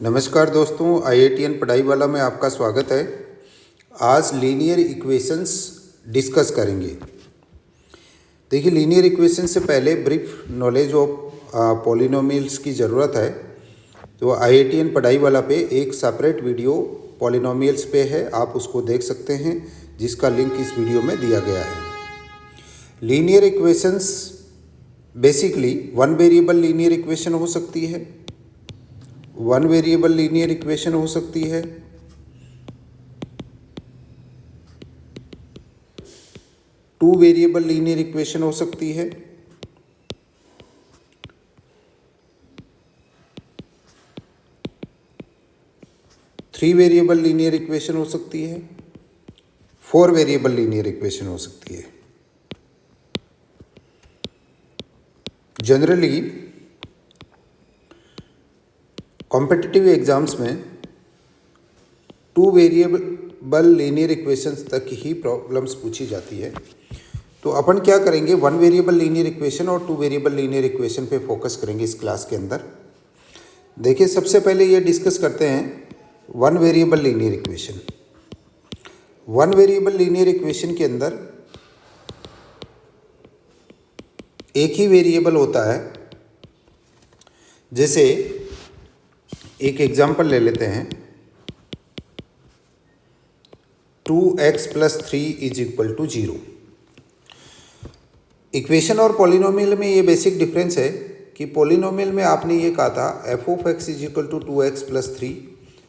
नमस्कार दोस्तों, IITN पढ़ाई वाला में आपका स्वागत है। आज लीनियर इक्वेशंस डिस्कस करेंगे। देखिए, लीनियर इक्वेशन से पहले ब्रीफ नॉलेज ऑफ पॉलिनोमियल्स की ज़रूरत है। तो IITN पढ़ाई वाला पे एक सेपरेट वीडियो पॉलिनोमियल्स पे है, आप उसको देख सकते हैं, जिसका लिंक इस वीडियो में दिया गया है। Linear equations basically one variable linear equation हो सकती है, वन वेरिएबल लीनियर इक्वेशन हो सकती है, टू वेरिएबल लीनियर इक्वेशन हो सकती है, थ्री वेरिएबल लीनियर इक्वेशन हो सकती है, फोर वेरिएबल लीनियर इक्वेशन हो सकती है। जनरली कॉम्पिटिटिव एग्जाम्स में टू वेरिएबल लीनियर इक्वेशंस तक ही प्रॉब्लम्स पूछी जाती है। तो अपन क्या करेंगे, वन वेरिएबल लीनियर इक्वेशन और टू वेरिएबल लीनियर इक्वेशन पे फोकस करेंगे इस क्लास के अंदर। देखिए, सबसे पहले ये डिस्कस करते हैं one variable linear equation. One variable linear equation के अंदर एक ही वेरिएबल होता है। जैसे एक एग्जांपल ले लेते हैं, 2x + 3 = 0। इक्वेशन और पॉलिनोमियल में ये बेसिक डिफरेंस है कि पॉलिनोमियल में आपने ये कहा था f(x) = 2x + 3।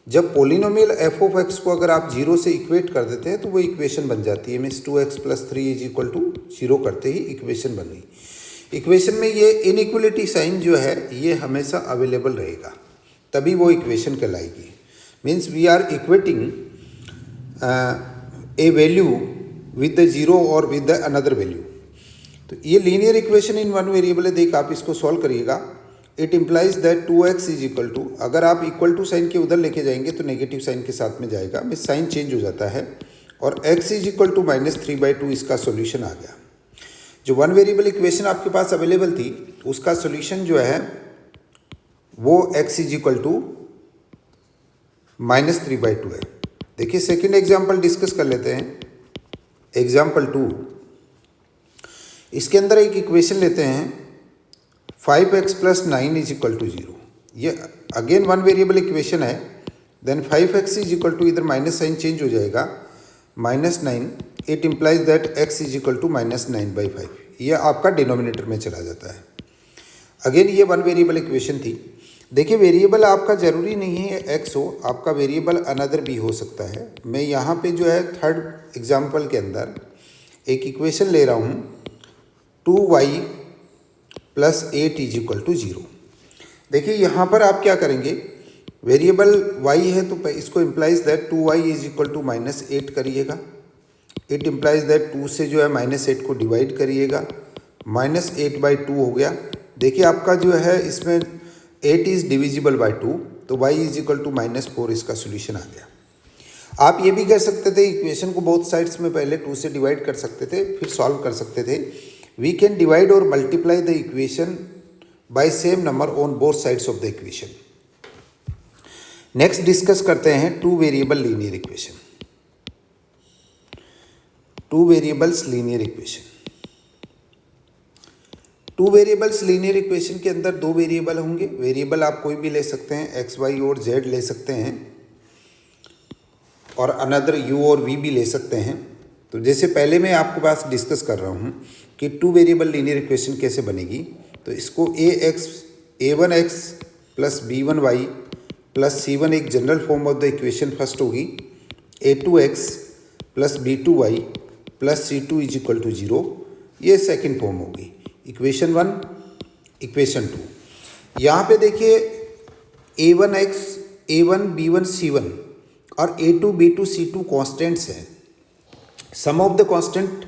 जब पॉलिनोमियल f(x) को अगर आप 0 से इक्वेट कर देते हैं तो वो इक्वेशन बन जाती है। मीन्स 2x + 3 = 0 करते ही इक्वेशन बन गई। इक्वेशन में ये इनइक्वलिटी साइन जो है ये हमेशा अवेलेबल रहेगा, तभी वो इक्वेशन कहलाएगी। Means we are equating a value with the zero और विद द अनदर वैल्यू। तो ये linear equation in one variable है। देख, आप इसको सॉल्व करिएगा। इट इम्प्लाइज दैट 2x = अगर आप इक्वल टू साइन के उधर लेके जाएंगे तो नेगेटिव साइन के साथ में जाएगा, मीन साइन चेंज हो जाता है, और x = -3/2 इसका सोल्यूशन आ गया। जो वन वेरिएबल इक्वेशन आपके पास अवेलेबल थी उसका सोल्यूशन जो है वो x = -3/2 है। देखिए, सेकेंड एग्जाम्पल डिस्कस कर लेते हैं। एग्जाम्पल 2, इसके अंदर एक इक्वेशन लेते हैं 5x + 9 = 0। ये अगेन वन वेरिएबल इक्वेशन है। देन 5x = इधर माइनस साइन चेंज हो जाएगा, -9। It implies that x = -9/5। ये आपका डिनोमिनेटर में चला जाता है। अगेन ये वन वेरिएबल इक्वेशन थी। देखिए, वेरिएबल आपका ज़रूरी नहीं है x हो, आपका वेरिएबल अनदर भी हो सकता है। मैं यहाँ पे जो है थर्ड एग्जाम्पल के अंदर एक इक्वेशन ले रहा हूँ 2y + 8 = 0। देखिए, यहाँ पर आप क्या करेंगे, वेरिएबल y है तो इसको इम्प्लाइज दैट 2y = -8 करिएगा। इट इम्प्लाइज दैट 2 से जो है -8 को डिवाइड करिएगा, -8/2 हो गया। देखिए, आपका जो है इसमें 8 इज़ डिविजिबल बाय 2, तो y = -4 इसका सोल्यूशन आ गया। आप ये भी कर सकते थे, इक्वेशन को बोथ साइड्स में पहले 2 से डिवाइड कर सकते थे, फिर सॉल्व कर सकते थे। वी कैन डिवाइड और multiply the equation by same number on both sides of the equation. Next discuss करते हैं two variable linear equation. Two variables linear equation. Two variables linear equation के अंदर दो वेरिएबल होंगे। वेरिएबल आप कोई भी ले सकते हैं, x, y और z ले सकते हैं, और अनदर u और v भी ले सकते हैं। तो जैसे पहले मैं आपके पास डिस्कस कर रहा हूँ कि टू वेरिएबल लीनियर इक्वेशन कैसे बनेगी, तो इसको a1x + b1y + c1 एक general form of the equation first होगी, a2x + b2y + c2 = 0, ये सेकेंड फॉर्म होगी। Equation 1, equation 2। यहाँ पे देखिए a1x, a1, b1, c1 और a2, b2, c2 कॉन्स्टेंट्स हैं। सम ऑफ द कॉन्स्टेंट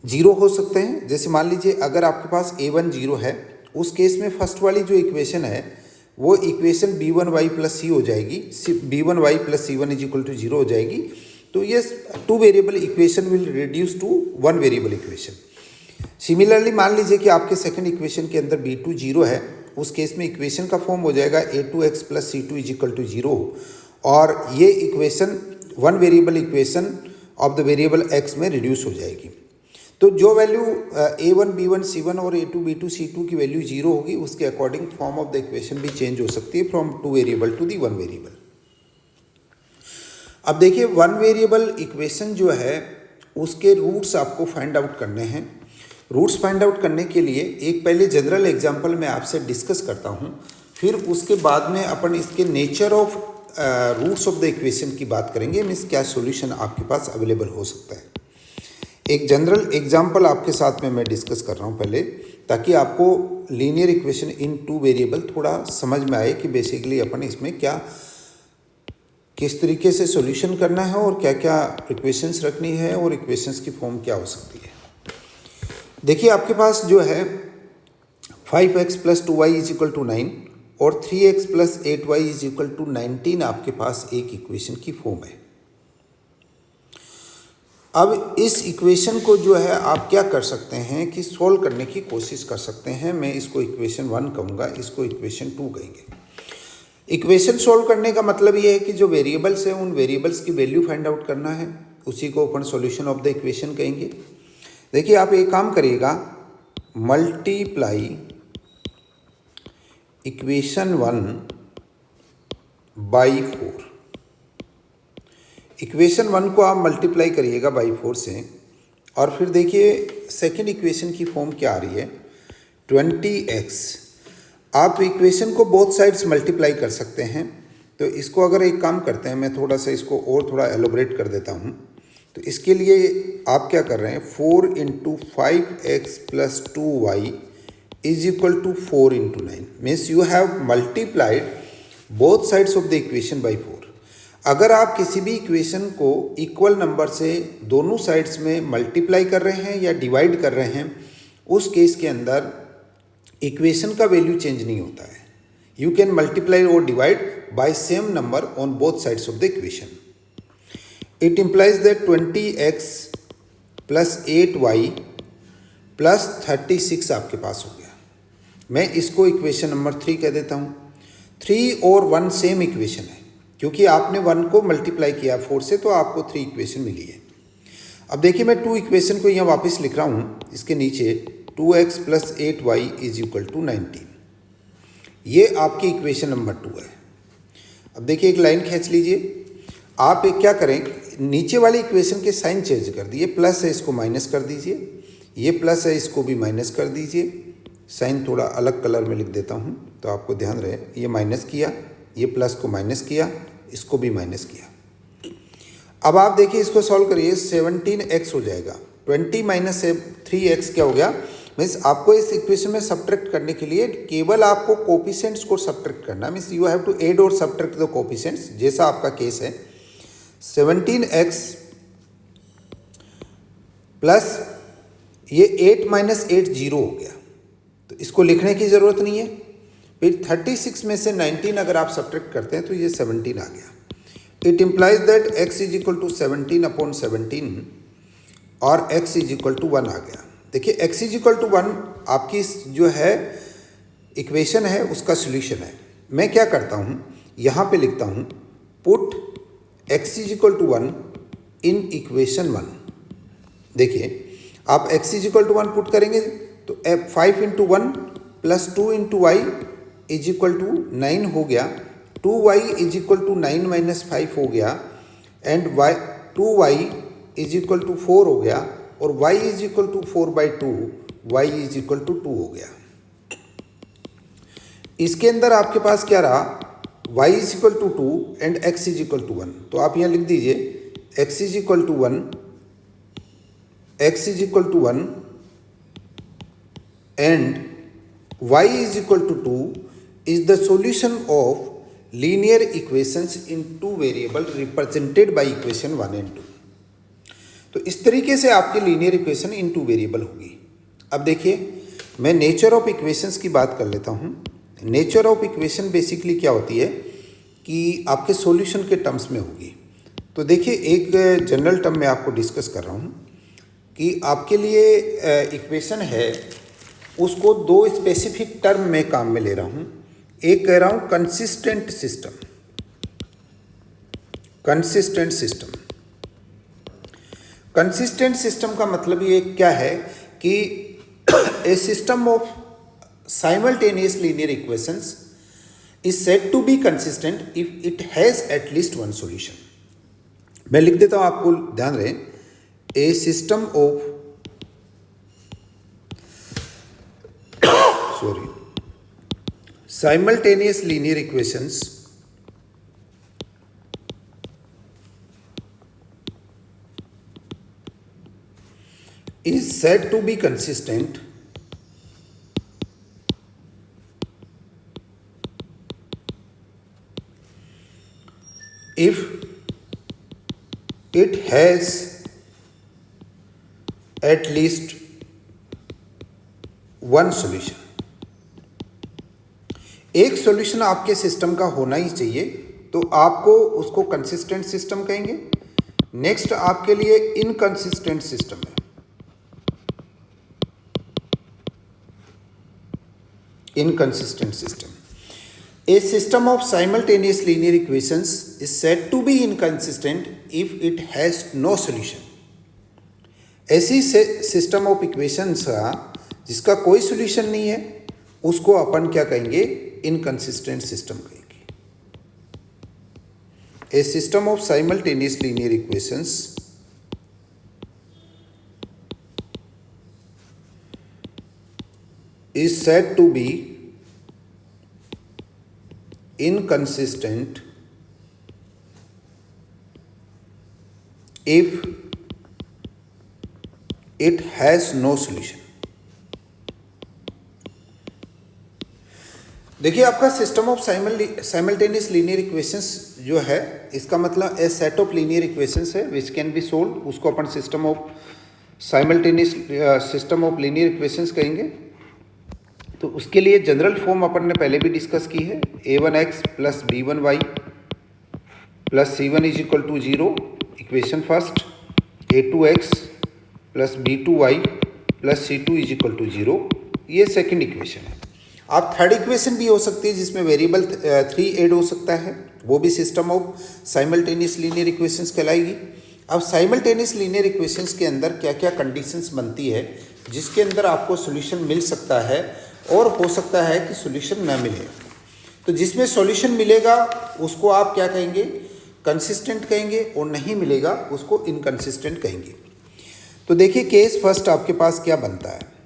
0 हो सकते हैं। जैसे मान लीजिए अगर आपके पास a1 0 है, उस केस में फर्स्ट वाली जो इक्वेशन है वो इक्वेशन b1y + c हो जाएगी, b1y + c1 = 0 हो जाएगी। तो ये two variable equation will reduce to one variable equation. Similarly मान लीजिए कि आपके सेकंड इक्वेशन के अंदर b2 0 है, उस केस में इक्वेशन का फॉर्म हो जाएगा a2x plus c2 is equal to 0, और ये equation one variable equation of the variable x में रिड्यूस हो जाएगी। तो जो वैल्यू a1 b1 c1 और a2 b2 c2 की वैल्यू 0 होगी, उसके according form of the equation भी चेंज हो सकती है from two variable to the one variable. अब देखिए वन वेरिएबल इक्वेशन जो है उसके रूट्स आपको फाइंड आउट करने हैं। रूट्स फाइंड आउट करने के लिए एक पहले जनरल एग्जांपल मैं आपसे डिस्कस करता हूँ, फिर उसके बाद में अपन इसके nature of roots of the equation की बात करेंगे, मीन्स क्या सॉल्यूशन आपके पास अवेलेबल हो सकता है। एक जनरल एग्जांपल आपके साथ में मैं डिस्कस कर रहा हूँ पहले, ताकि आपको linear equation in two variable थोड़ा समझ में आए कि बेसिकली अपन इसमें क्या किस तरीके से सॉल्यूशन करना है और क्या क्या इक्वेशंस रखनी है और इक्वेशंस की फॉर्म क्या हो सकती है। देखिए आपके पास जो है 5x plus 2y is equal to 9 और 3x plus 8y is equal to 19 आपके पास एक इक्वेशन की फॉर्म है। अब इस इक्वेशन को जो है आप क्या कर सकते हैं कि सॉल्व करने की कोशिश कर सकते हैं। मैं इसको इक्वेशन 1 कहूँगा, इसको इक्वेशन 2 कहेंगे। इक्वेशन सॉल्व करने का मतलब ये है कि जो वेरिएबल्स हैं उन वेरिएबल्स की वैल्यू फाइंड आउट करना है, उसी को अपन सॉल्यूशन ऑफ द इक्वेशन कहेंगे। देखिए आप एक काम करिएगा, मल्टीप्लाई इक्वेशन 1 बाई 4। इक्वेशन 1 को आप मल्टीप्लाई करिएगा बाई 4 से, और फिर देखिए सेकेंड इक्वेशन की फॉर्म क्या आ रही है 20x। आप इक्वेशन को बोथ साइड्स मल्टीप्लाई कर सकते हैं। तो इसको अगर एक काम करते हैं, मैं थोड़ा सा इसको और थोड़ा एलोबरेट कर देता हूँ। तो इसके लिए आप क्या कर रहे हैं, 4 into 5x plus 2y is equal to 4 into 9, means you have multiplied both sides of the equation by 4। अगर आप किसी भी इक्वेशन को इक्वल नंबर से दोनों साइड्स में मल्टीप्लाई कर रहे हैं या डिवाइड कर रहे हैं, उस केस के अंदर इक्वेशन का वैल्यू चेंज नहीं होता है। यू कैन मल्टीप्लाई और divide by same number on both sides of the equation. It implies that 20x plus 8y plus 36 आपके पास हो गया। मैं इसको इक्वेशन नंबर 3 कह देता हूँ। 3 और 1 सेम इक्वेशन है, क्योंकि आपने 1 को मल्टीप्लाई किया 4 से, तो आपको 3 इक्वेशन मिली है। अब देखिए मैं 2 इक्वेशन को यहाँ वापस लिख रहा हूँ, इसके नीचे 2x plus 8y is equal to 19। ये आपकी इक्वेशन नंबर 2 है। अब देखिए एक लाइन खींच लीजिए। आप एक क्या करें, नीचे वाली इक्वेशन के साइन चेंज कर दिए, प्लस है इसको माइनस कर दीजिए, ये प्लस है इसको भी माइनस कर दीजिए। साइन थोड़ा अलग कलर में लिख देता हूँ तो आपको ध्यान रहे, ये माइनस किया, ये प्लस को माइनस किया, इसको भी माइनस किया। अब आप देखिए इसको सॉल्व करिए, 17x हो जाएगा। 20 माइनस 3x क्या हो गया, मीन्स आपको इस इक्वेशन में सब्ट्रैक्ट करने के लिए केवल आपको कोफिशिएंट्स को सब्ट्रैक्ट करना, means you have to add और सब्ट्रैक्ट द कोफिशिएंट्स, जैसा आपका केस है। 17x प्लस ये 8 माइनस 8 0 हो गया, तो इसको लिखने की ज़रूरत नहीं है। फिर 36 में से 19 अगर आप सब्ट्रैक्ट करते हैं तो ये 17 आ गया। It implies that x is equal to 17 upon 17 और x इज इक्वल टू 1 आ गया। देखिए x इज इक्वल टू 1 आपकी जो है इक्वेशन है उसका सॉल्यूशन है। मैं क्या करता हूँ, यहाँ पे लिखता हूँ put x is equal to 1 in equation 1। देखिए आप x is equal to 1 put करेंगे तो 5 into 1 plus 2 into y is equal to 9 हो गया। 2y is equal to 9 minus 5 हो गया, and 2y is equal to 4 हो गया, और y is equal to 4/2, y is equal to 2 हो गया। इसके अंदर आपके पास क्या रहा, y is equal to 2 and x is equal to 1। तो आप यहाँ लिख दीजिए x is equal to 1, x is equal to 1 and y is equal to 2 is the solution of linear equations in two variable represented by equation 1 and 2। तो इस तरीके से आपकी linear equation in two variable होगी। अब देखिए मैं nature of equations की बात कर लेता हूँ। नेचर ऑफ इक्वेशन बेसिकली क्या होती है कि आपके सॉल्यूशन के टर्म्स में होगी। तो देखिए एक जनरल टर्म में आपको डिस्कस कर रहा हूँ कि आपके लिए इक्वेशन है उसको दो स्पेसिफिक टर्म में काम में ले रहा हूँ। एक कह रहा हूँ consistent system. Consistent system, consistent system का मतलब ये क्या है कि a system of simultaneous linear equations is said to be consistent if it has at least one solution. मैं लिख देता हूं, आपको ध्यान रहे, a system of simultaneous linear equations is said to be consistent if it has at least one solution। एक solution आपके system का होना ही चाहिए, तो आपको उसको कंसिस्टेंट सिस्टम कहेंगे। नेक्स्ट आपके लिए इनकंसिस्टेंट सिस्टम है। Inconsistent system, a system of simultaneous linear equations is said to be inconsistent if it has no solution. ऐसी सिस्टम ऑफ इक्वेशंस का जिसका कोई सॉल्यूशन नहीं है, उसको अपन क्या कहेंगे? इनकंसिस्टेंट सिस्टम कहेंगे। A system of simultaneous linear equations is said to be inconsistent if it has no solution। देखिए, आपका system of simultaneous linear equations जो है, इसका मतलब a set of linear equations है विच कैन बी सोल्व। उसको अपन system of simultaneous system of linear equations कहेंगे। तो उसके लिए जनरल फॉर्म अपन ने पहले भी डिस्कस की है, a1x plus b1y plus c1 is equal to 0, equation first. a2x plus b2y plus c2 is equal to 0, ये सेकंड इक्वेशन है। आप थर्ड इक्वेशन भी हो सकती है जिसमें वेरिएबल 3 ऐड हो सकता है, वो भी system of simultaneous linear equations कहलाएगी। अब साइमल्टेनियस लीनियर इक्वेशंस के अंदर क्या क्या कंडीशंस बनती है जिसके अंदर आपको सॉल्यूशन मिल सकता है और हो सकता है कि सॉल्यूशन ना मिले। तो जिसमें सॉल्यूशन मिलेगा उसको आप क्या कहेंगे? कंसिस्टेंट कहेंगे, और नहीं मिलेगा उसको इनकंसिस्टेंट कहेंगे। तो देखिए, केस फर्स्ट आपके पास क्या बनता है।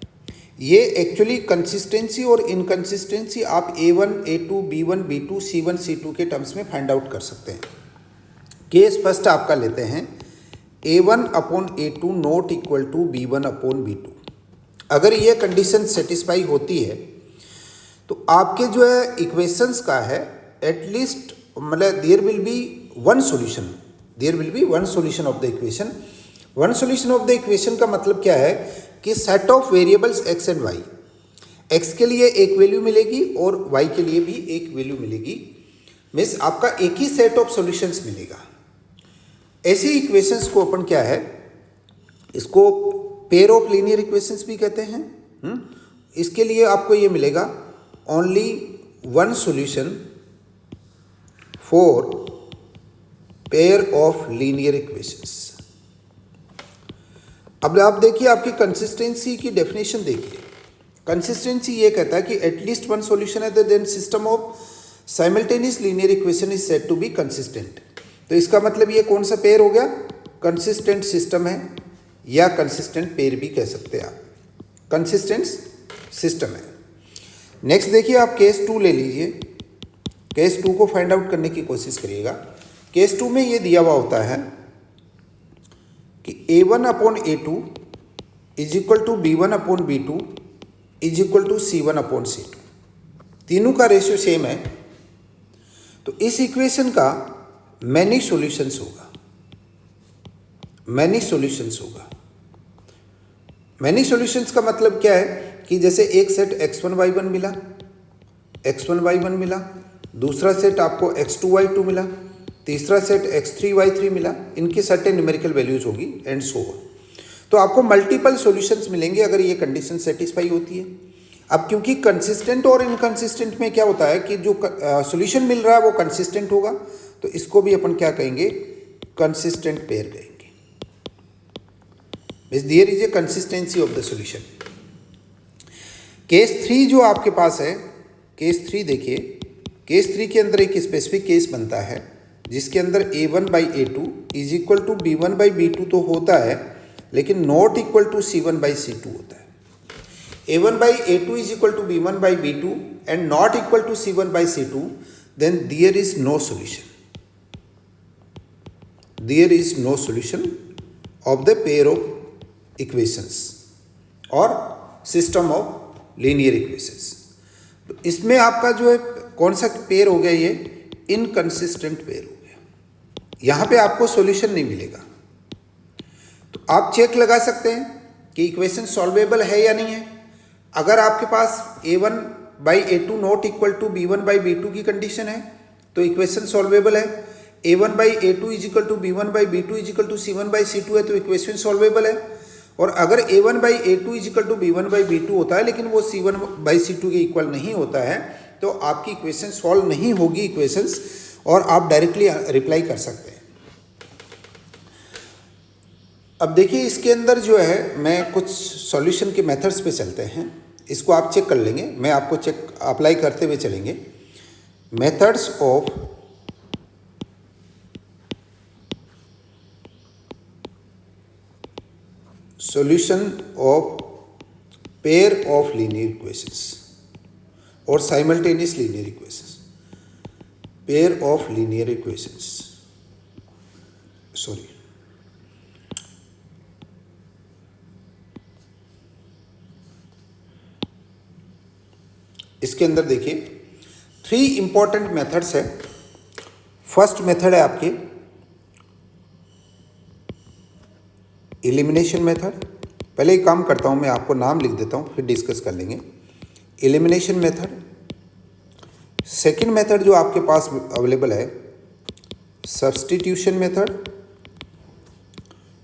ये एक्चुअली कंसिस्टेंसी और इनकंसिस्टेंसी आप a1, a2, b1, b2, c1, c2 के टर्म्स में फाइंड आउट कर सकते हैं। केस फर्स्ट आपका लेते हैं, a1 upon a2 not equal to b1 upon b2। अगर ये कंडीशन सेटिस्फाई होती है तो आपके जो है इक्वेशंस का है एटलीस्ट, मतलब there will be one solution. There will be one solution of the equation. One solution of the equation का मतलब क्या है कि set of variables x and y, x के लिए एक वैल्यू मिलेगी और y के लिए भी एक वैल्यू मिलेगी। मीन्स आपका एक ही सेट ऑफ सॉल्यूशंस मिलेगा। ऐसी इक्वेशंस को अपन क्या है, इसको पेयर ऑफ लीनियर इक्वेशंस भी कहते हैं। इसके लिए आपको ये मिलेगा only one solution for pair of linear equations. अब आप देखिए, आपकी कंसिस्टेंसी की डेफिनेशन देखिए। कंसिस्टेंसी ये कहता है कि एटलीस्ट वन सॉल्यूशन है, then system of simultaneous linear equation is said to be consistent. तो इसका मतलब ये कौन सा पेयर हो गया? कंसिस्टेंट सिस्टम है, या कंसिस्टेंट पेयर भी कह सकते हैं आप, कंसिस्टेंट सिस्टम है। नेक्स्ट देखिए, आप केस 2 ले लीजिए। केस 2 को फाइंड आउट करने की कोशिश करिएगा। केस 2 में ये दिया हुआ होता है कि a1 upon a2 is equal to b1 upon b2 is equal to c1 upon c2। तीनों का रेशियो सेम है, तो इस इक्वेशन का मैनी सॉल्यूशंस होगा। मैनी सॉल्यूशंस होगा। मैनी सॉल्यूशंस का मतलब क्या है कि जैसे एक सेट x1 y1 मिला, x1 y1 मिला, दूसरा सेट आपको x2 y2 मिला, तीसरा सेट x3 y3 मिला, इनकी सर्टेन न्यूमेरिकल वैल्यूज होगी एंड सो ऑन। तो आपको मल्टीपल सॉल्यूशंस मिलेंगे अगर ये कंडीशन सेटिस्फाई होती है। अब क्योंकि कंसिस्टेंट और इनकंसिस्टेंट में क्या होता है कि जो सॉल्यूशन मिल रहा है वो कंसिस्टेंट होगा, तो इसको भी अपन क्या कहेंगे, कंसिस्टेंट पेयर कहेंगे। There is a consistency of the solution. Case 3 जो आपके पास है, केस 3 देखिए, केस 3 के अंदर एक स्पेसिफिक केस बनता है जिसके अंदर a1/a2 is equal to b1/b2 तो होता है, लेकिन नॉट इक्वल टू c1/c2 होता है। a1/a2 is equal to b1/b2 and not equal to c1/c2, then there is no solution. There is no solution of the pair of equations or system of linear equations. तो इसमें आपका जो है कौन सा pair हो गया, ये इनकंसिस्टेंट पेयर हो गया। यहाँ पे आपको सॉल्यूशन नहीं मिलेगा, तो आप चेक लगा सकते हैं कि इक्वेशन सॉल्वेबल है या नहीं है। अगर आपके पास a1/a2 not equal to b1/b2 की कंडीशन है तो इक्वेशन सॉल्वेबल है। a1/a2 is equal to b1/b2 is equal to c1/c2 है तो इक्वेशन सॉल्वेबल है। और अगर a1/a2 is equal to b1/b2 होता है लेकिन वो c1/c2 के इक्वल नहीं होता है तो आपकी इक्वेशन सॉल्व नहीं होगी इक्वेशंस, और आप डायरेक्टली रिप्लाई कर सकते हैं। अब देखिए इसके अंदर जो है, मैं कुछ सॉल्यूशन के मेथड्स पे चलते हैं, इसको आप चेक कर लेंगे, मैं आपको चेक अप्लाई करते हुए चलेंगे। Methods of solution of pair of linear equations और simultaneous linear equations, pair of linear equations, sorry, इसके अंदर देखिए 3 इंपॉर्टेंट मेथड्स है। फर्स्ट मेथड है आपके एलिमिनेशन मेथड। पहले एक काम करता हूं, मैं आपको नाम लिख देता हूं फिर डिस्कस कर लेंगे। Elimination method. सेकंड मेथड जो आपके पास अवेलेबल है substitution method,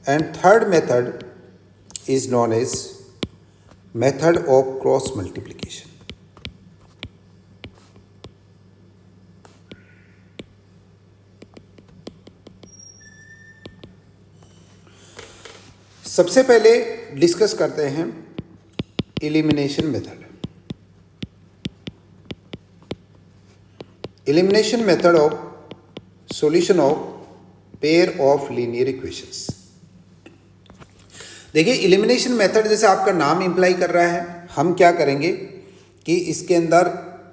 and third method is known as method of cross multiplication. सबसे पहले डिस्कस करते हैं elimination method. Elimination method of solution of pair of linear equations. देखिए एलिमिनेशन मेथड जैसे आपका नाम इंप्लाई कर रहा है, हम क्या करेंगे कि इसके अंदर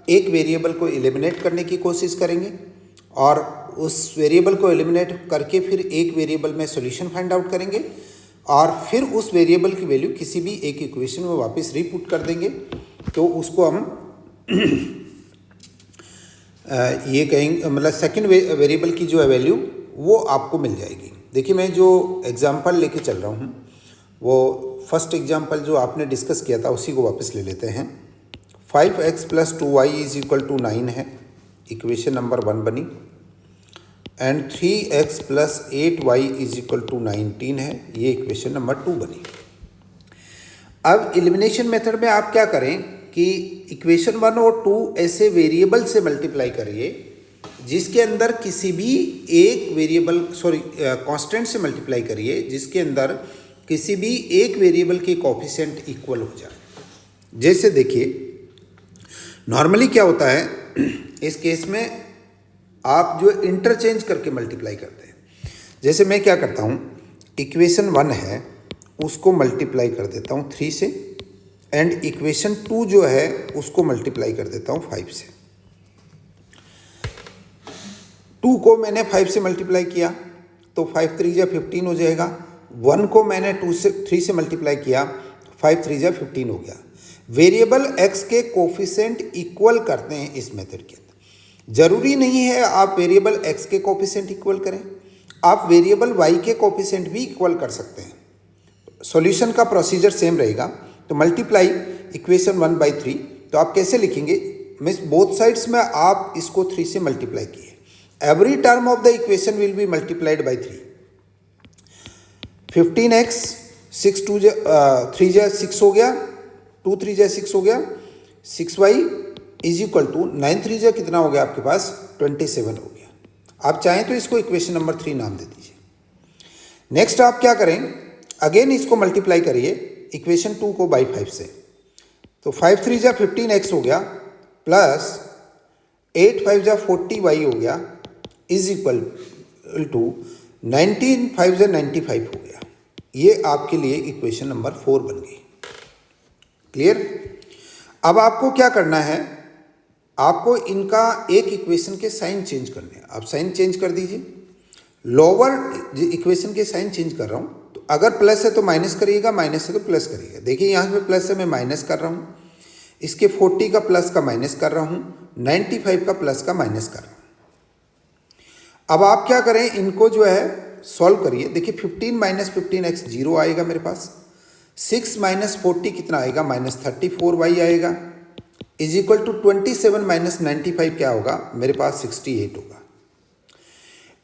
एक वेरिएबल को एलिमिनेट करने की कोशिश करेंगे और उस वेरिएबल को एलिमिनेट करके फिर एक वेरिएबल में सॉल्यूशन फाइंड आउट करेंगे और फिर उस वेरिएबल की वैल्यू किसी भी एक इक्वेशन में वापस रीपुट कर देंगे, तो उसको हम ये कहेंगे, मतलब सेकंड वेरिएबल की जो है वैल्यू वो आपको मिल जाएगी। देखिए मैं जो एग्जांपल लेके चल रहा हूँ वो फर्स्ट एग्जांपल जो आपने डिस्कस किया था उसी को वापस ले लेते हैं। 5x + 2y is equal to 9 है, इक्वेशन नंबर 1 बनी, and 3x + 8y is equal to 19 है, ये इक्वेशन नंबर 2 बनी। अब एलिमिनेशन मेथड में आप क्या करें कि इक्वेशन 1 और 2 ऐसे वेरिएबल से मल्टीप्लाई करिए जिसके अंदर किसी भी एक वेरिएबल कांस्टेंट से मल्टीप्लाई करिए जिसके अंदर किसी भी एक वेरिएबल के कोएफिशिएंट इक्वल हो जाए। जैसे देखिए नॉर्मली क्या होता है इस केस में, आप जो इंटरचेंज करके मल्टीप्लाई करते हैं। जैसे मैं क्या करता हूँ, इक्वेशन 1 है उसको मल्टीप्लाई कर देता हूँ 3 से, एंड इक्वेशन 2 जो है उसको मल्टीप्लाई कर देता हूँ 5 से। 2 को मैंने 5 से मल्टीप्लाई किया तो 5 3 जा 15 हो जाएगा। 1 को मैंने 3 से मल्टीप्लाई किया, 5 3 जा 15 हो गया। वेरिएबल x के कोफिशिएंट इक्वल करते हैं इस मेथड के अंदर। जरूरी नहीं है आप वेरिएबल x के कोफिशिएंट इक्वल करें, आप वेरिएबल y के कोफिशिएंट भी इक्वल कर सकते हैं। सॉल्यूशन का प्रोसीजर सेम रहेगा। तो मल्टीप्लाई इक्वेशन 1/3, तो आप कैसे लिखेंगे, मीन्स बोथ साइड्स में आप इसको 3 से मल्टीप्लाई किए। Every term of the equation will be multiplied by 3। 15x 6 2 3 जा 6 हो गया, 2 3 जा 6 हो गया, 6y इज इक्वल टू 9 3 जा कितना हो गया आपके पास 27 हो गया। आप चाहें तो इसको इक्वेशन नंबर 3 नाम दे दीजिए। नेक्स्ट आप क्या करें, अगेन इसको मल्टीप्लाई करिए इक्वेशन 2 को बाई 5 से, तो 5 3 जा 15x हो गया प्लस 8 5 जा 40y हो गया इज इक्वल टू 19 5 जा 95 हो गया। ये आपके लिए इक्वेशन नंबर 4 बन गई। क्लियर। अब आपको क्या करना है, आपको इनका एक इक्वेशन के साइन चेंज करने हैं। आप साइन चेंज कर दीजिए। लोअर इक्वेशन के साइन चेंज कर रहा हूँ, तो अगर प्लस है तो माइनस करिएगा, माइनस है तो प्लस करिएगा। देखिए यहाँ पे प्लस है, मैं माइनस कर रहा हूँ, इसके 40 का प्लस का माइनस कर रहा हूँ, 95 का प्लस का माइनस कर रहा हूँ। अब आप क्या करें, इनको जो है सॉल्व करिए। देखिए 15 माइनस 15x 0 आएगा मेरे पास, 6 माइनस 40 कितना आएगा -34y आएगा इज इक्वल टू 27 माइनस 95 क्या होगा मेरे पास 68 होगा।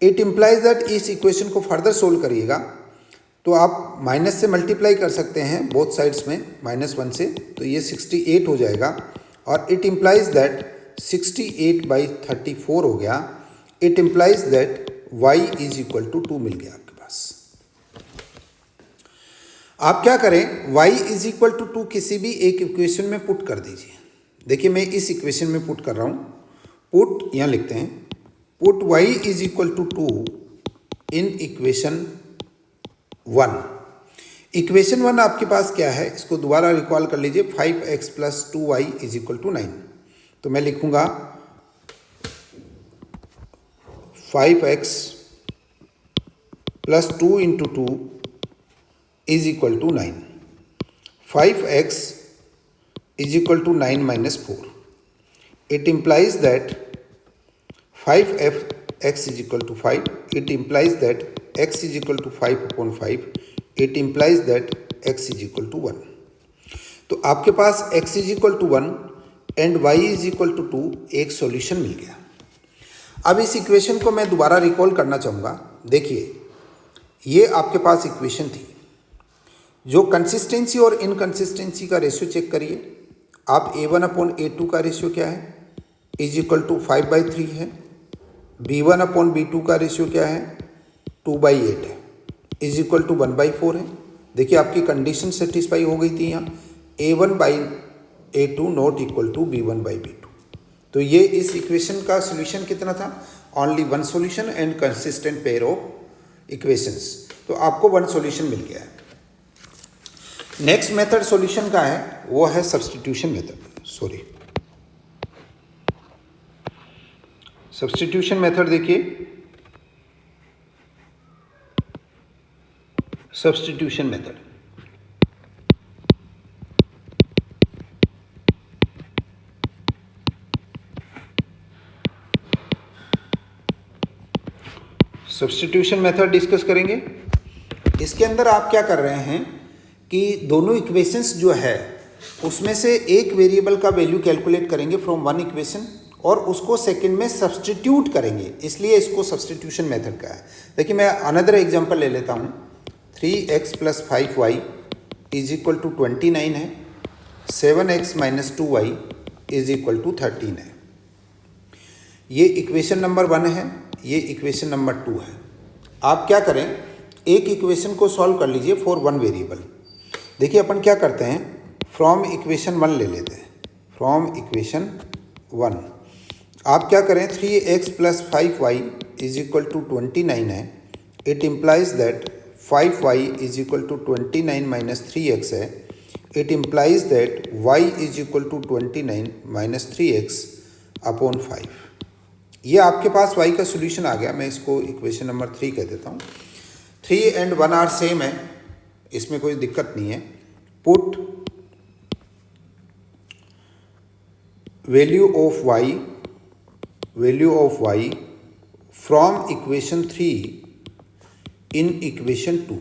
इट इम्प्लाइज दैट इस इक्वेशन को फर्दर सोल्व करिएगा तो आप माइनस से मल्टीप्लाई कर सकते हैं बोथ साइड्स में, -1 से, तो ये 68 हो जाएगा। और इट इम्प्लाइज दैट 68 बाई 34 हो गया। It implies that y is equal to 2 मिल गया आपके पास। आप क्या करें, y इज इक्वल टू 2 किसी भी एक इक्वेशन में पुट कर दीजिए। देखिए मैं इस इक्वेशन में पुट कर रहा हूँ, पुट यहाँ लिखते हैं, put y is equal to 2 in equation 1। Equation 1 आपके पास क्या है, इसको दोबारा रिकॉल कर लीजिए, 5x plus 2y is equal to 9। तो मैं लिखूंगा 5x plus 2 into 2 is equal to 9। 5x is equal to 9 minus 4. It implies that 5x is equal to 5. It implies that x is equal to 5 upon 5. It implies that x is equal to 1. तो आपके पास x is equal to 1 and y is equal to 2 एक solution मिल गया। अब इस equation को मैं दोबारा रिकॉल करना चाहूँगा। देखिए ये आपके पास इक्वेशन थी, जो कंसिस्टेंसी और इनकंसिस्टेंसी का रेशियो चेक करिए आप। a1 अपॉन a2 का रेशियो क्या है, इज इक्वल टू 5/3 है। b1 अपॉन b2 का रेशियो क्या है, 2/8 है, इज इक्वल टू 1/4 है। देखिए आपकी कंडीशन सेटिस्फाई हो गई थी यहाँ, a1/a2 not equal to b1/b2। तो ये इस इक्वेशन का सोल्यूशन कितना था, only 1 solution and consistent pair of equations. तो आपको 1 सोल्यूशन मिल गया है। नेक्स्ट मेथड सॉल्यूशन का है, वो है सब्स्टिट्यूशन मेथड। सब्स्टिट्यूशन मेथड देखिए, substitution method substitution method discuss करेंगे। इसके अंदर आप क्या कर रहे हैं कि दोनों इक्वेशंस जो है उसमें से एक वेरिएबल का वैल्यू कैलकुलेट करेंगे फ्रॉम वन इक्वेशन और उसको सेकंड में सब्स्टिट्यूट करेंगे, इसलिए इसको सब्स्टिट्यूशन मेथड का है। देखिए मैं अनदर एग्जांपल ले लेता हूँ। 3x plus 5y is equal to 29 है, 7x minus 2y is equal to 13 है। ये इक्वेशन नंबर 1 है, ये इक्वेशन नंबर 2 है। आप क्या करें, एक इक्वेशन को सॉल्व कर लीजिए फॉर वन वेरिएबल। देखिए अपन क्या करते हैं, फ्रॉम इक्वेशन 1 ले लेते हैं। फ्रॉम इक्वेशन 1 आप क्या करें, 3x plus 5y is equal to 29 है। It implies that 5y is equal to 29 minus 3x है। It implies that y is equal to 29 minus 3x upon 5। ये आपके पास y का सोल्यूशन आ गया। मैं इसको इक्वेशन नंबर 3 कह देता हूँ। 3 एंड 1 आर सेम है, इसमें कोई दिक्कत नहीं है। Put value of y from equation 3 in equation 2।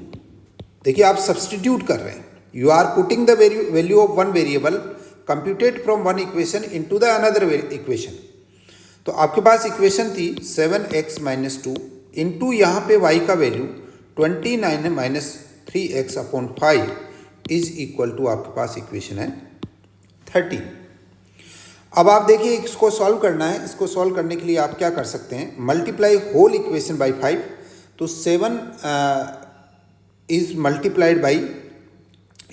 देखिए आप सब्स्टिट्यूट कर रहे हैं, you are putting the value of one variable computed from one equation into the another equation. तो आपके पास इक्वेशन थी 7x माइनस 2 इंटू यहाँ पे y का value 29 minus 3x upon 5 is equal to आपके पास इक्वेशन है 30। अब आप देखिए इसको सॉल्व करना है। इसको सॉल्व करने के लिए आप क्या कर सकते हैं, मल्टीप्लाई होल इक्वेशन बाई 5। तो 7 इज मल्टीप्लाइड बाई,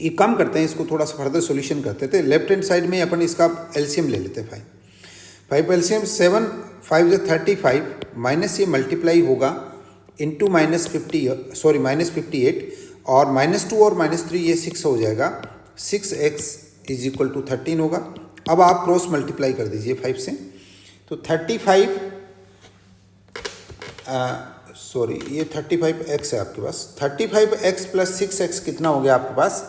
ये कम करते हैं, इसको थोड़ा सा फर्दर सॉल्यूशन करते थे। लेफ्ट हैंड साइड में अपन इसका एलसीएम ले लेते हैं 5 एलसीएम 7 5 से 35 माइनस ये मल्टीप्लाई होगा इंटू -58 और -2 और -3 ये 6 हो जाएगा। 6x इज इक्वल टू 13 होगा। अब आप क्रॉस मल्टीप्लाई कर दीजिए 5 से, तो 35 ये 35x है आपके पास। 35x प्लस 6x कितना हो गया आपके पास,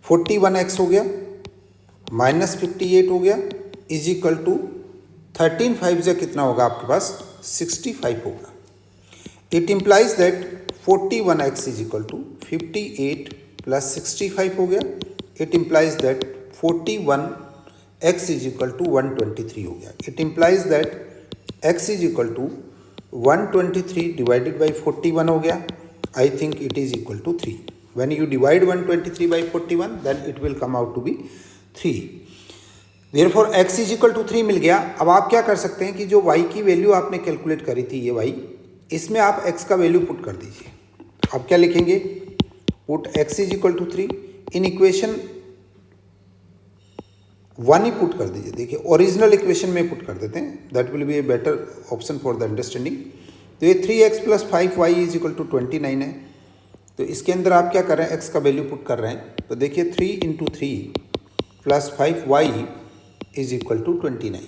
41x हो गया, -58 हो गया, इज इक्वल टू 13 5 से कितना होगा आपके पास, 65 होगा। It implies that 41x is equal to 58 plus 65 हो गया। It implies that 41x is equal to 123 हो गया। It implies that x is equal to 123 divided by 41 हो गया। I think it is equal to 3। When you divide 123 by 41, then it will come out to be 3. Therefore, x is equal to 3 मिल गया। अब आप क्या कर सकते हैं कि जो y की वैल्यू आपने कैलकुलेट करी थी, ये y, इसमें आप x का वैल्यू पुट कर दीजिए। आप क्या लिखेंगे, put x is equal to 3 in equation 1 he put कर दीजिए। देखिए ओरिजिनल इक्वेशन में पुट कर देते हैं, that will be a better option for the understanding. तो ये 3x plus 5y is equal to 29 है। तो इसके अंदर आप क्या कर रहे हैं, x का वैल्यू पुट कर रहे हैं। तो देखिए 3 into 3 plus 5y is equal to 29।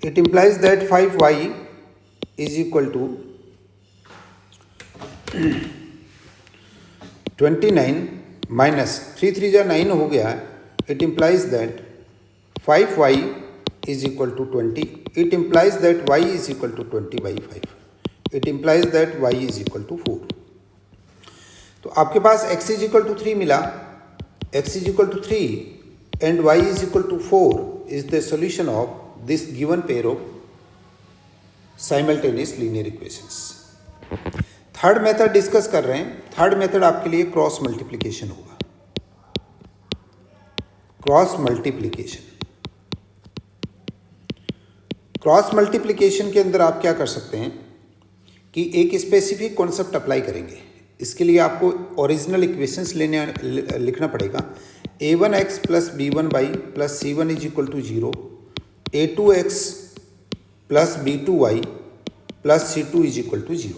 It implies that 5y is equal to 29 minus 3 3 जा 9 हो गया। It implies that 5y is equal to 20। It implies that y is equal to 20 by 5। It implies that y is equal to 4। तो आपके पास x is equal to 3 मिला, x is equal to 3 and y is equal to 4 is the solution of this given pair of simultaneous linear equations. Third method discuss कर रहे हैं। Third method आपके लिए cross multiplication होगा। Cross multiplication, cross multiplication के अंदर आप क्या कर सकते हैं कि एक स्पेसिफिक कॉन्सेप्ट अप्लाई करेंगे। इसके लिए आपको ओरिजिनल इक्वेशंस लिखना पड़ेगा। a1x plus b1 y plus c1 is equal to 0, a2x plus b2y plus c2 is equal to 0।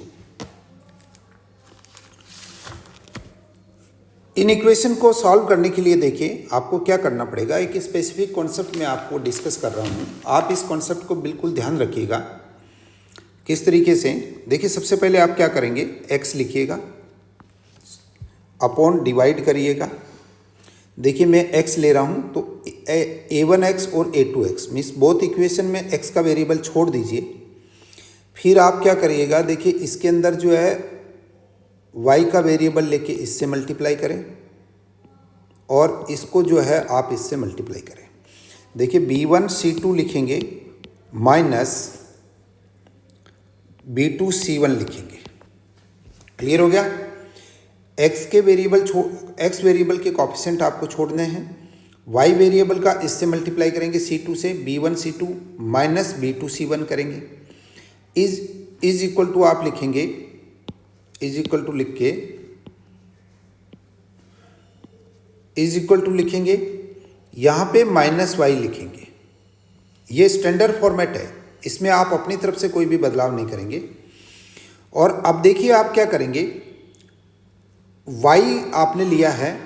इन इक्वेशन को सॉल्व करने के लिए देखिए आपको क्या करना पड़ेगा। एक स्पेसिफिक कॉन्सेप्ट में आपको डिस्कस कर रहा हूँ, आप इस कॉन्सेप्ट को बिल्कुल ध्यान रखिएगा। किस तरीके से, देखिए सबसे पहले आप क्या करेंगे, x लिखिएगा, अपॉन डिवाइड करिएगा। देखिए मैं x ले रहा हूँ तो a1x और a2x मीन्स बोथ इक्वेशन में x का वेरिएबल छोड़ दीजिए। फिर आप क्या करिएगा, देखिए इसके अंदर जो है y का वेरिएबल लेके इससे मल्टीप्लाई करें और इसको जो है आप इससे मल्टीप्लाई करें। देखिए b1 c2 लिखेंगे माइनस b2 c1 लिखेंगे। क्लियर हो गया। x के वेरिएबल x वेरिएबल के कोएफिशिएंट आपको छोड़ने हैं। y वेरिएबल का इससे मल्टीप्लाई करेंगे c2 से, b1 c2 minus b2 c1 करेंगे। इज इक्वल टू आप लिखेंगे, इज इक्वल टू लिख के इज इक्वल टू लिखेंगे, यहाँ पे माइनस y लिखेंगे। ये स्टैंडर्ड फॉर्मेट है, इसमें आप अपनी तरफ से कोई भी बदलाव नहीं करेंगे। और अब देखिए आप क्या करेंगे, y आपने लिया है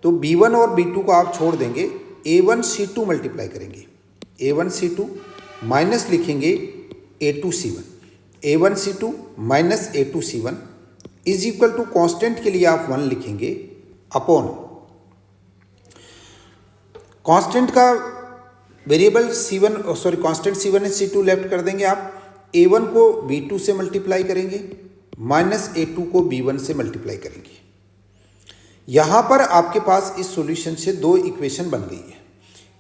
तो b1 और b2 को आप छोड़ देंगे, a1 c2 मल्टीप्लाई करेंगे। a1 c2 माइनस लिखेंगे a2 c1, a1 c2 minus a2 c1 is equal to constant के लिए आप 1 लिखेंगे अपॉन कांस्टेंट का variable c1 sorry constant c1 and c2 left कर देंगे आप। a1 को b2 से मल्टीप्लाई करेंगे माइनस a2 को b1 से मल्टीप्लाई करेंगे। यहाँ पर आपके पास इस सॉल्यूशन से दो इक्वेशन बन गई है।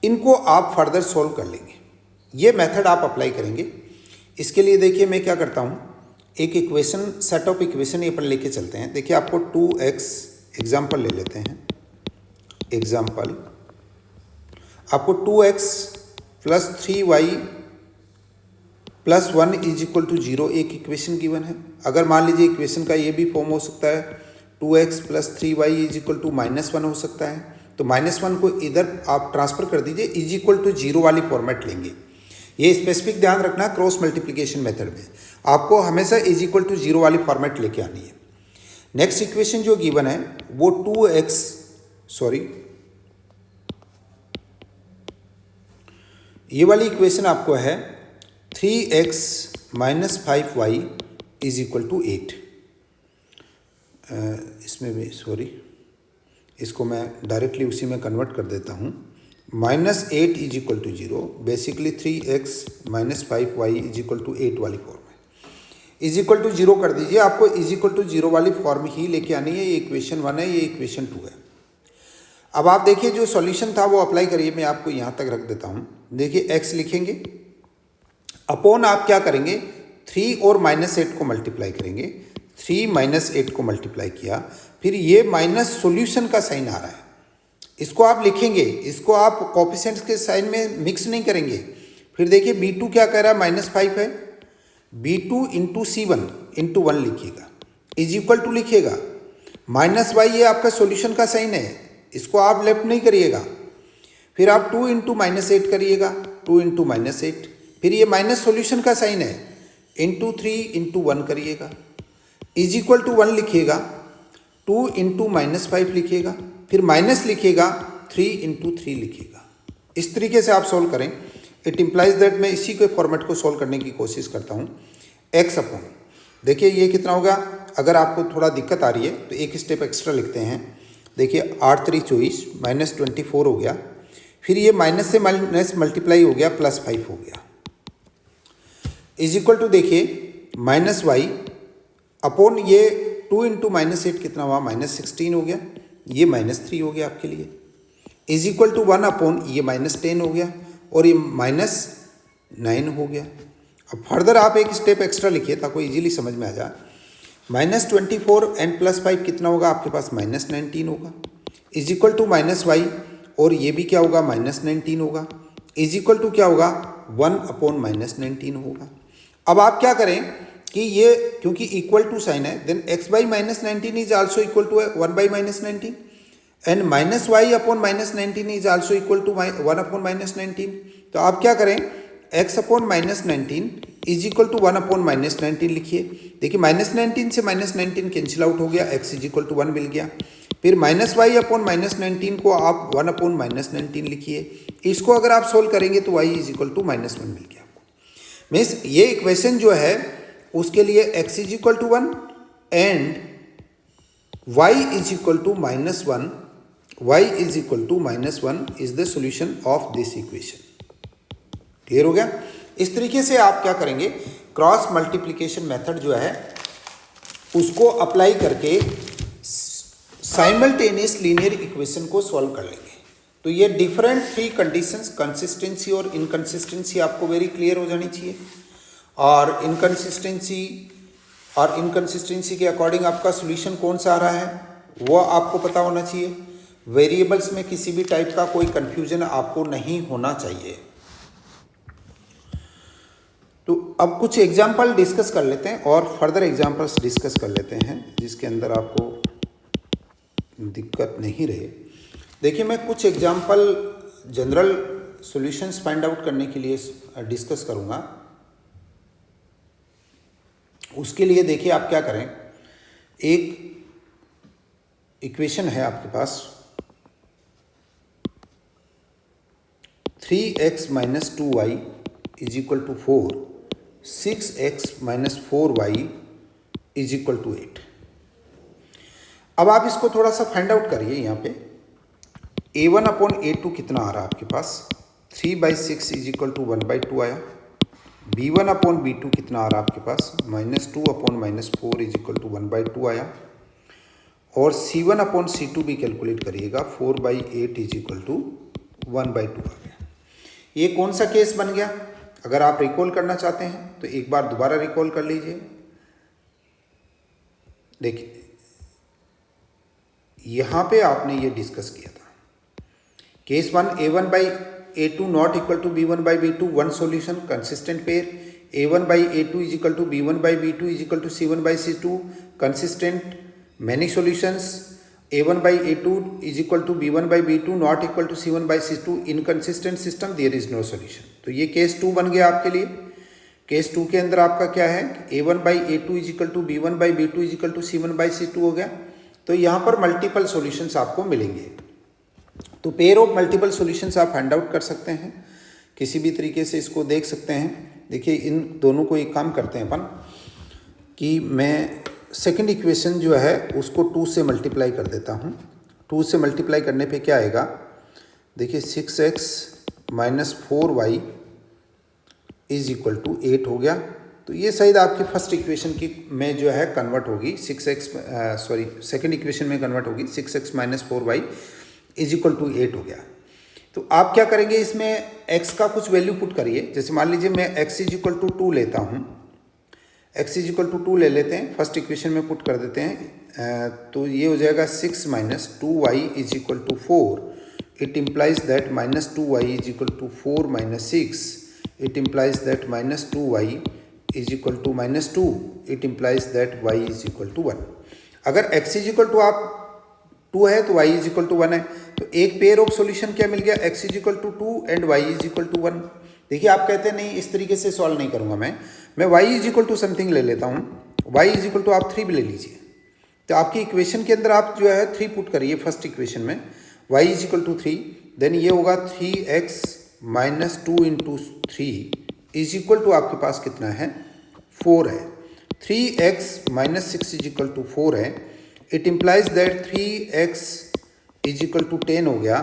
इनको आप फर्दर सॉल्व कर लेंगे। ये मेथड आप अप्लाई करेंगे। इसके लिए देखिए मैं क्या करता हूँ, एक इक्वेशन सेट ऑफ इक्वेशन ये अपन लेके चलते हैं। देखिए आपको 2x एग्जाम्पल ले लेते हैं। एग्जाम्पल आपको 2x plus 3y plus 1 is equal to 0 एक इक्वेशन गिवन है। अगर मान लीजिए इक्वेशन का ये भी फॉर्म हो सकता है, 2x plus 3y is equal to -1 हो सकता है, तो -1 को इधर आप ट्रांसफर कर दीजिए, इज इक्वल टू 0 वाली फॉर्मेट लेंगे। ये स्पेसिफिक ध्यान रखना, क्रॉस मल्टीप्लिकेशन मेथड में आपको हमेशा इज इक्वल टू 0 वाली फॉर्मेट लेके आनी है। नेक्स्ट इक्वेशन जो गिवन है वो 2x ये वाली इक्वेशन आपको है 3x minus 5y is equal to 8। इसमें भी इसको मैं डायरेक्टली उसी में कन्वर्ट कर देता हूँ। -8 is equal to 0, basically 3x minus 5y is equal to 8 वाली फॉर्म है। इज इक्वल टू 0 कर दीजिए, आपको इज इक्वल टू 0 वाली फॉर्म ही लेके आनी है। ये इक्वेशन 1 है, ये इक्वेशन 2 है। अब आप देखिए जो सॉल्यूशन था वो अप्लाई करिए, मैं आपको यहाँ तक रख देता हूँ। देखिए x लिखेंगे, अपॉन आप क्या करेंगे 3 और -8 को मल्टीप्लाई करेंगे। 3 - 8 को मल्टीप्लाई किया, फिर ये माइनस सॉल्यूशन का साइन आ रहा है, इसको आप लिखेंगे, इसको आप कोएफिशिएंट्स के साइन में मिक्स नहीं करेंगे। फिर देखिए b2 क्या कह रहा है, -5 है, b2 इंटू C1 इंटू 1 लिखिएगा, इज इक्वल टू लिखिएगा, -y ये आपका सॉल्यूशन का साइन है, इसको आप लेफ्ट नहीं करिएगा। फिर आप 2 इंटू -8 करिएगा, 2 इंटू -8, फिर ये माइनस सॉल्यूशन का साइन है, इंटू 3 इंटू 1 करिएगा, इज इक्वल टू 1 लिखिएगा, 2 इंटू -5 लिखिएगा, फिर माइनस लिखिएगा, 3 इंटू 3 लिखिएगा। इस तरीके से आप सोल्व करें। इट इम्प्लाइज दैट मैं इसी के फॉर्मेट को सोल्व करने की कोशिश करता हूँ। x अपॉन, देखिए ये कितना होगा, अगर आपको थोड़ा दिक्कत आ रही है तो एक स्टेप एक्स्ट्रा लिखते हैं। देखिए 8 3 24 -24 हो गया, फिर ये माइनस से माइनस मल्टीप्लाई हो गया, +5 हो गया, इज इक्वल टू देखिए -y अपॉन ये 2 इंटू -8 कितना हुआ, -16 हो गया, ये -3 हो गया आपके लिए, इज इक्वल टू 1 अपॉन ये -10 हो गया और ये -9 हो गया। अब फर्दर आप एक स्टेप एक्स्ट्रा लिखिए ताकि इजीली समझ में आ जाए। -24 एंड +5 कितना होगा आपके पास, -19 होगा, इज इक्वल टू -y और ये भी क्या होगा, -19 होगा, इज इक्वल टू क्या होगा, 1 अपॉन -19 होगा। अब आप क्या करें कि ये क्योंकि इक्वल टू साइन है, then x by -19 is also equal to 1 by -19 and -y upon -19 is also equal to 1 upon -19। तो आप क्या करें, x upon -19 is equal to 1 upon -19 लिखिए। देखिए -19 से -19 कैंसिल आउट हो गया, x इज इक्वल टू 1 मिल गया। फिर -y अपॉन -19 को आप 1 अपॉन -19 लिखिए। इसको अगर आप सोल्व करेंगे तो y इज इक्वल टू -1 मिल गया आपको। मीन्स ये इक्वेशन जो है उसके लिए x is equal to 1 and y is equal to -1, y is equal to -1 is the solution of this equation. Clear हो गया। इस तरीके से आप क्या करेंगे, क्रॉस मल्टीप्लिकेशन मेथड जो है उसको अप्लाई करके साइमल्टेनियस लीनियर इक्वेशन को सॉल्व कर लेंगे। तो ये डिफरेंट 3 कंडीशंस, कंसिस्टेंसी और इनकंसिस्टेंसी आपको वेरी क्लियर हो जानी चाहिए। और इनकंसिस्टेंसी के अकॉर्डिंग आपका सॉल्यूशन कौन सा आ रहा है वो आपको पता होना चाहिए। वेरिएबल्स में किसी भी टाइप का कोई कंफ्यूजन आपको नहीं होना चाहिए। तो अब कुछ एग्जाम्पल डिस्कस कर लेते हैं और फर्दर एग्जाम्पल्स डिस्कस कर लेते हैं जिसके अंदर आपको दिक्कत नहीं रहे। देखिए मैं कुछ example general solutions find out करने के लिए डिस्कस करूंगा। उसके लिए देखिए आप क्या करें, एक इक्वेशन है आपके पास 3x minus 2y is equal to 4, 6x minus 4y is equal to 8। अब आप इसको थोड़ा सा फाइंड आउट करिए। यहाँ पे a1 अपॉन a2 कितना आ रहा है आपके पास, 3/6 इज इक्वल टू 1/2 आया। b1 अपॉन b2 कितना आ रहा है आपके पास, -2 अपॉन -4 इज इक्वल टू 1/2 आया। और c1 अपॉन c2 भी कैलकुलेट करिएगा, 4/8 इज इक्वल टू 1/2 आ गया। ये कौन सा केस बन गया, अगर आप रिकॉल करना चाहते हैं तो एक बार दोबारा रिकॉल कर लीजिए। देखिए यहाँ पे आपने ये डिस्कस किया था case 1 a1 by A2 not equal to B1 by B2, one solution consistent pair. A1 by A2 is equal to B1 by B2 is equal to C1 by C2 consistent. Many solutions. A1 by A2 is equal to B1 by B2 not equal to C1 by C2. Inconsistent system, there is no solution. तो ये case 2 बन गया आपके लिए. Case 2 के अंदर आपका क्या है, A1 by A2 is equal to B1 by B2 is equal to C1 by C2 हो गया. तो यहाँ पर मल्टीपल सॉल्यूशंस आपको मिलेंगे. तो पेयर ऑफ मल्टीपल सॉल्यूशंस आप फाइंड आउट कर सकते हैं, किसी भी तरीके से इसको देख सकते हैं. देखिए इन दोनों को एक काम करते हैं अपन कि मैं सेकंड इक्वेशन जो है उसको 2 से मल्टीप्लाई कर देता हूँ. 2 से मल्टीप्लाई करने पे क्या आएगा, देखिए 6x minus 4y is equal to 8 हो गया. तो ये शायद आपकी फर्स्ट इक्वेशन की में जो है कन्वर्ट होगी, सेकंड इक्वेशन में कन्वर्ट होगी. 6x minus 4y is equal to 8 हो गया. तो आप क्या करेंगे, इसमें x का कुछ वैल्यू पुट करिए. जैसे मान लीजिए मैं x इज इक्वल टू 2 लेता हूँ, x इज इक्वल टू 2 ले लेते हैं, फर्स्ट इक्वेशन में पुट कर देते हैं. तो ये हो जाएगा 6 minus 2y is equal to 4. It implies that minus 2y is equal to 4 minus 6. It implies that minus 2y is equal to minus 2. It implies that y is equal to 1. अगर x is equal to आप 2 है तो y is equal to 1 है. तो एक pair of solution क्या मिल गया, x is equal to 2 and y is equal to 1. देखिए आप कहते हैं नहीं इस तरीके से सॉल्व नहीं करूंगा मैं y is equal to something ले लेता हूँ. y इज इक्वल टू आप 3 भी ले लीजिए. तो आपकी इक्वेशन के अंदर आप जो है 3 पुट करिए फर्स्ट इक्वेशन में, y is equal to 3. Then ये होगा 3x minus 2 into 3 is equal to आपके पास कितना है, 4 है. 3x minus 6 is equal to 4 है. It implies that 3x is equal to 10 हो गया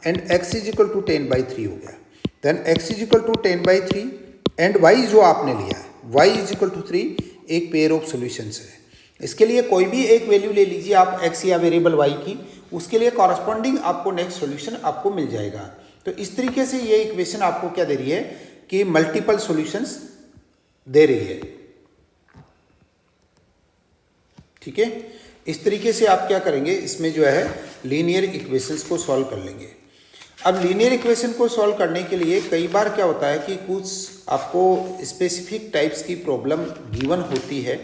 and x is equal to 10 by 3 हो गया. Then x is equal to 10 by 3 and y जो आपने लिया है y इज इक्वल टू 3 एक पेयर ऑफ सॉल्यूशंस है. इसके लिए कोई भी एक वैल्यू ले लीजिए आप x या वेरिएबल y की, उसके लिए कॉरस्पॉन्डिंग आपको नेक्स्ट सॉल्यूशन आपको मिल जाएगा. तो इस तरीके से ये इक्वेशन आपको क्या दे रही है कि मल्टीपल सॉल्यूशंस दे रही है. ठीक है, इस तरीके से आप क्या करेंगे, इसमें जो है लीनियर इक्वेशंस को सॉल्व कर लेंगे. अब लीनियर इक्वेशन को सॉल्व करने के लिए कई बार क्या होता है कि कुछ आपको स्पेसिफिक टाइप्स की प्रॉब्लम गिवन होती है.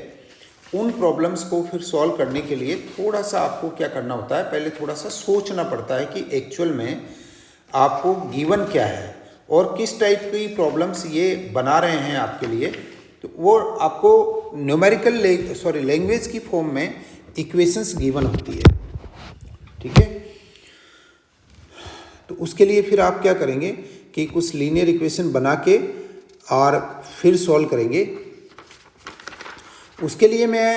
उन प्रॉब्लम्स को फिर सॉल्व करने के लिए थोड़ा सा आपको क्या करना होता है, पहले थोड़ा सा सोचना पड़ता है कि एक्चुअल में आपको गिवन क्या है और किस टाइप की प्रॉब्लम्स ये बना रहे हैं आपके लिए. तो वो आपको न्यूमेरिकल लैंग्वेज की फॉर्म में इक्वेशंस गिवन होती है. ठीक है, तो उसके लिए फिर आप क्या करेंगे कि कुछ लीनियर इक्वेशन बना के और फिर सॉल्व करेंगे. उसके लिए मैं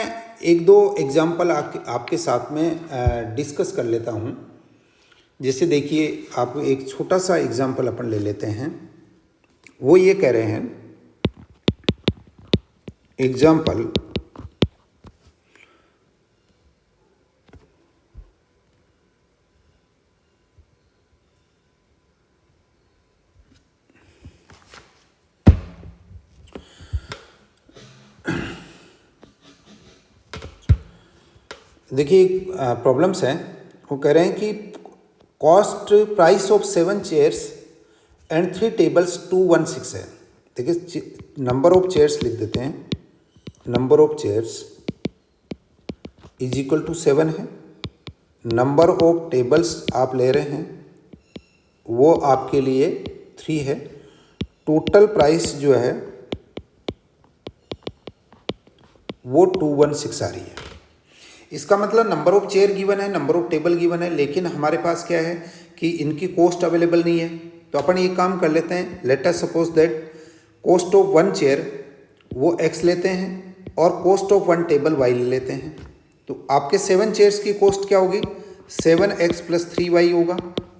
एक दो एग्जांपल आपके साथ में डिस्कस कर लेता हूँ. जैसे देखिए आप एक छोटा सा एग्जांपल अपन ले लेते हैं. वो ये कह रहे हैं, एग्जांपल देखिए प्रॉब्लम्स हैं. वो कह रहे हैं कि cost price of 7 chairs and 3 tables 216 है. देखिए नंबर ऑफ चेयर्स लिख देते हैं. Number of chairs is equal to 7 है. नंबर ऑफ टेबल्स आप ले रहे हैं वो आपके लिए 3 है. टोटल प्राइस जो है वो 216 आ रही है. इसका मतलब नंबर ऑफ चेयर गिवन है, नंबर ऑफ टेबल गिवन है, लेकिन हमारे पास क्या है कि इनकी कॉस्ट अवेलेबल नहीं है. तो अपन ये काम कर लेते हैं. Let us suppose that cost of 1 chair वो x लेते हैं और कॉस्ट ऑफ 1 टेबल y ले लेते हैं. तो आपके 7 चेयर्स की कॉस्ट क्या होगी, 7x प्लस 3y होगा.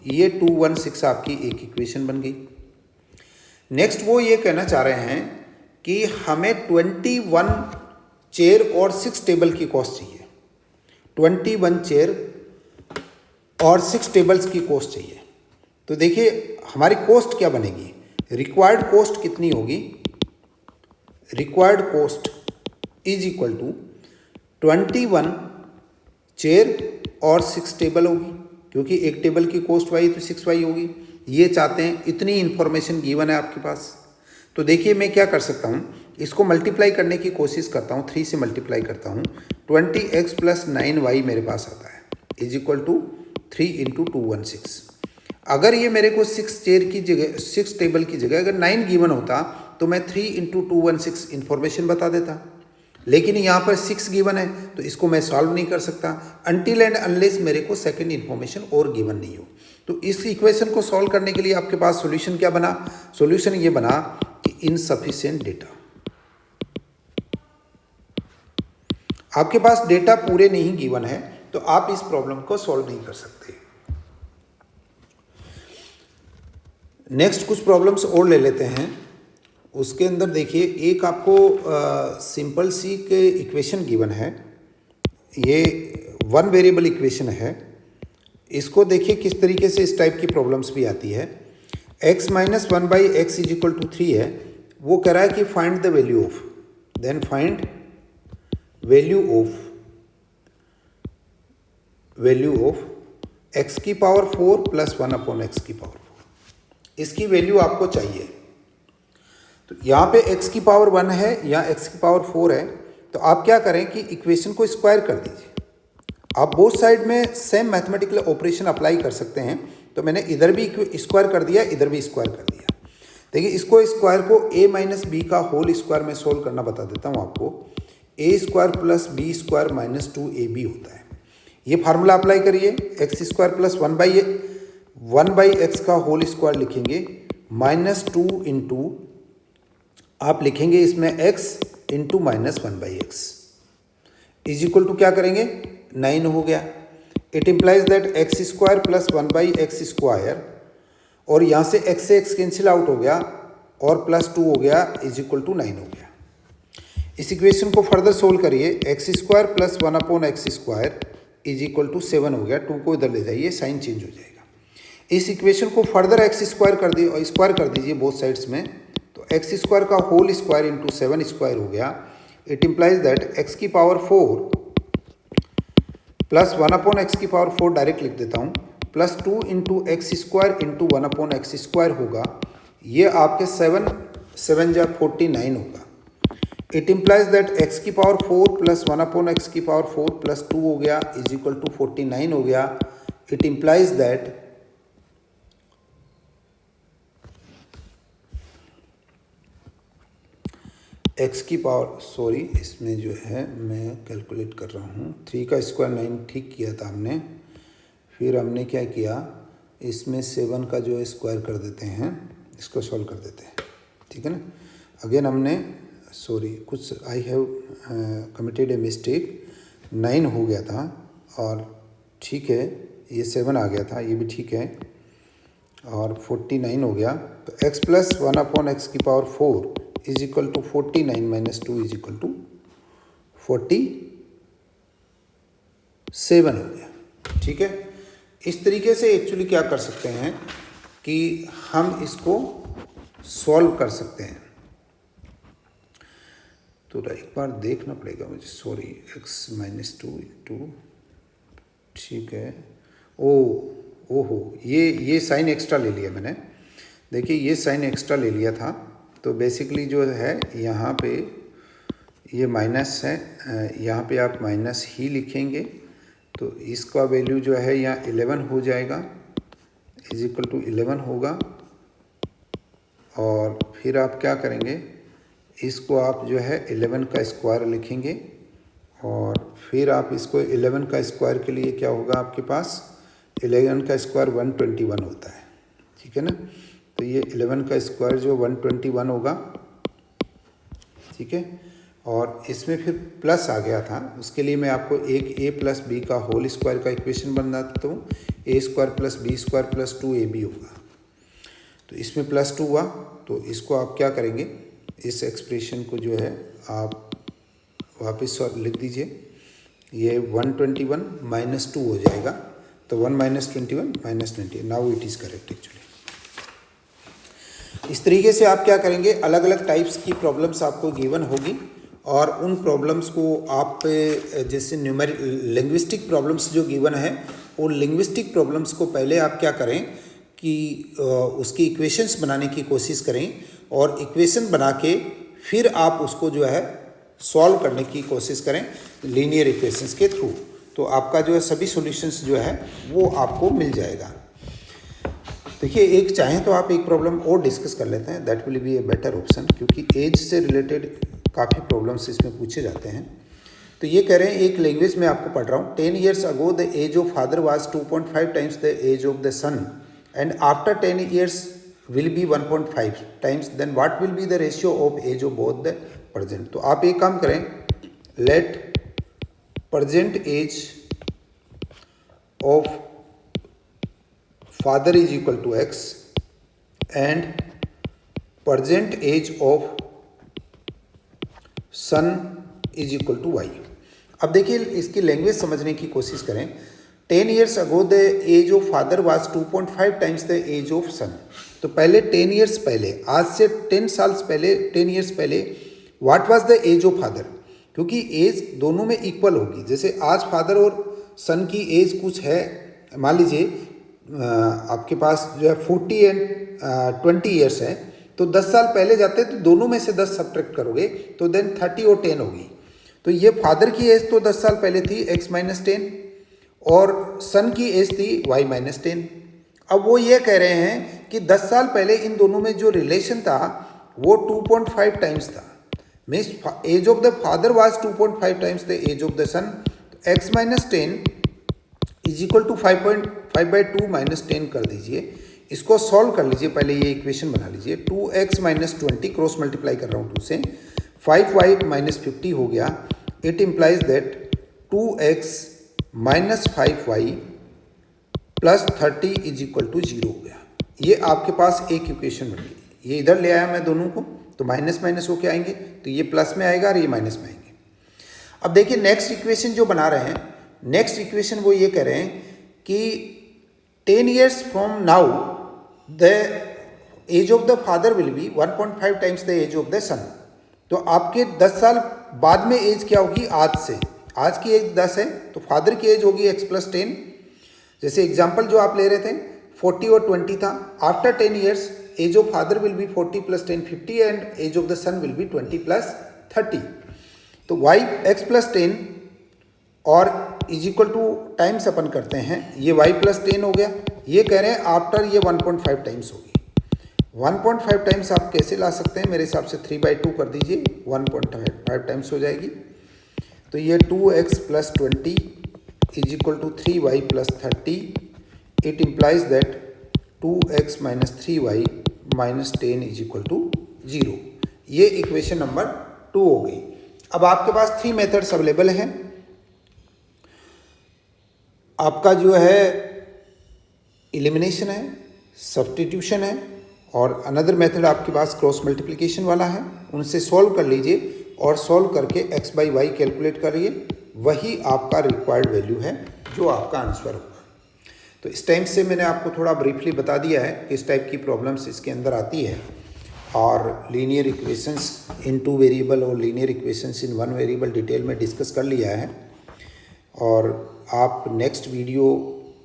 ये 216 आपकी एक इक्वेशन बन गई. नेक्स्ट वो ये कहना चाह रहे हैं कि हमें 21 चेयर और 6 टेबल की कॉस्ट चाहिए. 21 चेयर और 6 टेबल्स की कॉस्ट चाहिए. तो देखिए हमारी कॉस्ट क्या बनेगी, रिक्वायर्ड कॉस्ट कितनी होगी, required cost is equal to 21 chair और 6 टेबल होगी, क्योंकि एक टेबल की कॉस्ट y तो 6y होगी. ये चाहते हैं, इतनी इन्फॉर्मेशन गिवन है आपके पास। तो देखिए मैं क्या कर सकता हूँ, इसको मल्टीप्लाई करने की कोशिश करता हूँ, 3 से मल्टीप्लाई करता हूँ। 20x + 9y मेरे पास आता है = 3 × 216। अगर ये मेरे को 6 टेबल की जगह अगर 9 गिवन होता तो मैं 3 × 216 इन्फॉर्मेशन बता देता, लेकिन यहाँ पर 6 गिवन है तो इसको मैं सॉल्व नहीं कर सकता अनटिल एंड अनलेस मेरे को सेकंड इन्फॉर्मेशन और गिवन नहीं हो। तो इस इक्वेशन को सॉल्व करने के लिए आपके पास सॉल्यूशन क्या बना? सॉल्यूशन ये बना कि इनसफिशिएंट डेटा। आपके पास डेटा पूरे नहीं गिवन है तो आप इस प्रॉब्लम को सॉल्व नहीं कर सकते। नेक्स्ट कुछ प्रॉब्लम्स और ले लेते हैं। उसके अंदर देखिए एक आपको सिंपल सी के इक्वेशन गिवन है, ये 1 वेरिएबल इक्वेशन है। इसको देखिए किस तरीके से इस टाइप की प्रॉब्लम्स भी आती है। x - 1/x = 3 है, वो कह रहा है कि find the value of, then find value of x⁴ + 1/x⁴। इसकी वैल्यू आपको चाहिए। तो यहाँ पे x⁴ है या x⁴ है, तो आप क्या करें कि इक्वेशन को स्क्वायर कर दीजिए। आप बोथ साइड में सेम मैथमेटिकल ऑपरेशन अप्लाई कर सकते हैं। तो मैंने इधर भी स्क्वायर कर दिया, इधर भी स्क्वायर कर दिया। देखिए इसको स्क्वायर को a - b का होल स्क्वायर में सोल्व करना बता देता हूँ आपको। a² + b² - 2ab होता है। ये फार्मूला अप्लाई करिए, x² + 1/x का होल स्क्वायर लिखेंगे -2 × आप लिखेंगे इसमें x × -1/x = क्या करेंगे 9 हो गया। It implies that x² + 1/x², और यहाँ से x कैंसिल आउट हो गया और +2 हो गया = 9 हो गया। इस इक्वेशन को फर्दर सोल्व करिए, x² + 1/x² = 7 हो गया। 2 को इधर ले जाइए, साइन चेंज हो जाएगा। इस इक्वेशन को फर्दर x² कर दिए और स्क्वायर कर दीजिए बोथ साइड्स में, तो x² का होल स्क्वायर × 7² हो गया। It implies that x⁴ + 1/x⁴ direct लिख देता हूँ, +2 × x² × 1/x² होगा। ये आपके 7 7 जा 49 होगा। It implies that x⁴ + 1/x⁴ +2 हो गया = 49 हो गया। इट इम्प्लाइज दैट सॉरी इसमें जो है मैं कैलकुलेट कर रहा हूँ, 3 का स्क्वायर 9 ठीक किया था हमने, फिर हमने क्या किया इसमें 7 का जो है स्क्वायर कर देते हैं, इसको सॉल्व कर देते हैं, ठीक है ना। अगेन हमने सॉरी कुछ I have committed a mistake, 9 हो गया था और ठीक है ये 7 आ गया था, ये भी ठीक है, और 49 हो गया। तो x + 1/x⁴ = 49 - 2 = 47 हो गया, ठीक है। इस तरीके से एक्चुअली क्या कर सकते हैं कि हम इसको सॉल्व कर सकते हैं। तो एक बार देखना पड़ेगा मुझे, सॉरी x - 2 × ठीक है। ओहो ये साइन एक्स्ट्रा ले लिया मैंने। देखिए ये साइन एक्स्ट्रा ले लिया था, तो बेसिकली जो है यहाँ पे ये माइनस है, यहाँ पे आप माइनस ही लिखेंगे, तो इसका वैल्यू जो है यहाँ 11 हो जाएगा = 11 होगा। और फिर आप क्या करेंगे, इसको आप जो है 11 का स्क्वायर लिखेंगे, और फिर आप इसको 11 का स्क्वायर के लिए क्या होगा आपके पास, 11 का स्क्वायर 121 होता है, ठीक है ना। तो ये 11 का स्क्वायर जो 121 होगा, ठीक है। और इसमें फिर प्लस आ गया था, उसके लिए मैं आपको एक a + b का होल स्क्वायर का इक्वेशन बना देता हूँ। a² + b² + 2ab होगा। तो इसमें +2 हुआ, तो इसको आप क्या करेंगे, इस एक्सप्रेशन को जो है आप वापस लिख दीजिए, ये 121 - 2 हो जाएगा, तो 1 - 21 - 20। Now it is correct actually. इस तरीके से आप क्या करेंगे, अलग अलग टाइप्स की प्रॉब्लम्स आपको गिवन होगी, और उन प्रॉब्लम्स को आप जैसे लिंग्विस्टिक प्रॉब्लम्स जो गिवन है, उन लिंग्विस्टिक प्रॉब्लम्स को पहले आप क्या करें कि उसकी इक्वेशंस बनाने की कोशिश करें और इक्वेशन बना के फिर आप उसको जो है सॉल्व करने की कोशिश करें लीनियर इक्वेशंस के थ्रू, तो आपका जो है सभी सॉल्यूशंस जो है वो आपको मिल जाएगा। देखिए, एक चाहें तो आप एक प्रॉब्लम और डिस्कस कर लेते हैं, that will be a better option, क्योंकि एज से रिलेटेड काफ़ी प्रॉब्लम्स इसमें पूछे जाते हैं। तो ये कह रहे हैं, एक लैंग्वेज में आपको पढ़ रहा हूँ, 10 years ago the age of father was 2.5 times the age of the son and after 10 years will be 1.5 times, then what will be the ratio of age of both the present। तो आप एक काम करें, let present age of father is equal to x and present age of son is equal to y। अब देखिए, इसकी language समझने की कोशिश करें। 10 years ago the age of father was 2.5 times the age of son। तो पहले 10 years पहले, आज से 10 साल पहले, 10 years पहले what was the age of father, क्योंकि एज दोनों में इक्वल होगी। जैसे आज फादर और सन की एज कुछ है, मान लीजिए आपके पास जो है 40 एंड 20 ईयर्स है, तो 10 साल पहले जाते हैं तो दोनों में से 10 सब्ट्रैक्ट करोगे तो देन 30 और 10 होगी। तो ये फादर की एज तो 10 साल पहले थी x माइनस 10 और सन की एज थी y माइनस 10। अब वो ये कह रहे हैं कि 10 साल पहले इन दोनों में जो रिलेशन था वो 2.5 टाइम्स था, means age of the father was 2.5 times the age of the son. तो x minus 10 is equal to 5/2 minus 10 कर दीजिए, इसको सॉल्व कर लीजिए। पहले ये इक्वेशन बना लीजिए, 2x माइनस 20 क्रॉस मल्टीप्लाई कर रहा हूँ 2 से, 5y माइनस 50 हो गया। It implies that 2x minus 5y plus 30 is equal to 0 हो गया। ये आपके पास एक इक्वेशन बन गई। ये इधर ले आया मैं दोनों को, तो माइनस माइनस होके आएंगे, तो ये प्लस में आएगा और ये माइनस में आएंगे। अब देखिए, नेक्स्ट इक्वेशन जो बना रहे हैं, नेक्स्ट इक्वेशन वो ये कह रहे हैं कि 10 years from now the age of the father will be 1.5 times the age of the son। तो आपके 10 साल बाद में एज क्या होगी आज से, आज की एज 10 है तो फादर की एज होगी x प्लस 10। जैसे एग्जाम्पल जो आप ले रहे थे 40 और 20 था, after 10 years age of father will be 40 plus 10 50 and age of the son will be 20 plus 30। तो y x प्लस 10 और इज इक्वल टू टाइम्स अपन करते हैं, ये y प्लस 10 हो गया। ये कह रहे हैं आफ्टर ये 1.5 टाइम्स होगी। 1.5 टाइम्स आप कैसे ला सकते हैं, मेरे हिसाब से 3/2 कर दीजिए, 1.5 टाइम्स हो जाएगी। तो ये 2x plus 20 is equal to 3y plus 30। It implies that 2x minus 3y minus 10 is equal to 0। ये इक्वेशन नंबर 2 हो गई। अब आपके पास 3 मेथड्स अवेलेबल हैं। आपका जो है एलिमिनेशन है, सब्स्टिट्यूशन है और अनदर मेथड आपके पास क्रॉस मल्टीप्लिकेशन वाला है। उनसे सॉल्व कर लीजिए और सॉल्व करके x बाई वाई कैलकुलेट करिए, वही आपका रिक्वायर्ड वैल्यू है जो आपका आंसर होगा। तो इस टाइम से मैंने आपको थोड़ा ब्रीफली बता दिया है कि इस टाइप की प्रॉब्लम्स इसके अंदर आती है, और लीनियर इक्वेशंस इन 2 वेरिएबल और लीनियर इक्वेशंस इन 1 वेरिएबल डिटेल में डिस्कस कर लिया है। और आप नेक्स्ट वीडियो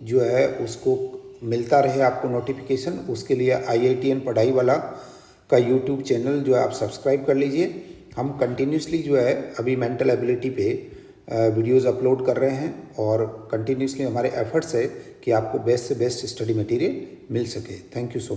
जो है उसको मिलता रहे आपको नोटिफिकेशन, उसके लिए IITN पढ़ाई वाला का यूट्यूब चैनल जो है आप सब्सक्राइब कर लीजिए। हम कंटिन्यूसली जो है अभी मेंटल एबिलिटी पे वीडियोस अपलोड कर रहे हैं और कंटिन्यूसली हमारे एफर्ट्स है कि आपको बेस्ट से बेस्ट स्टडी मटेरियल मिल सके। Thank you so much.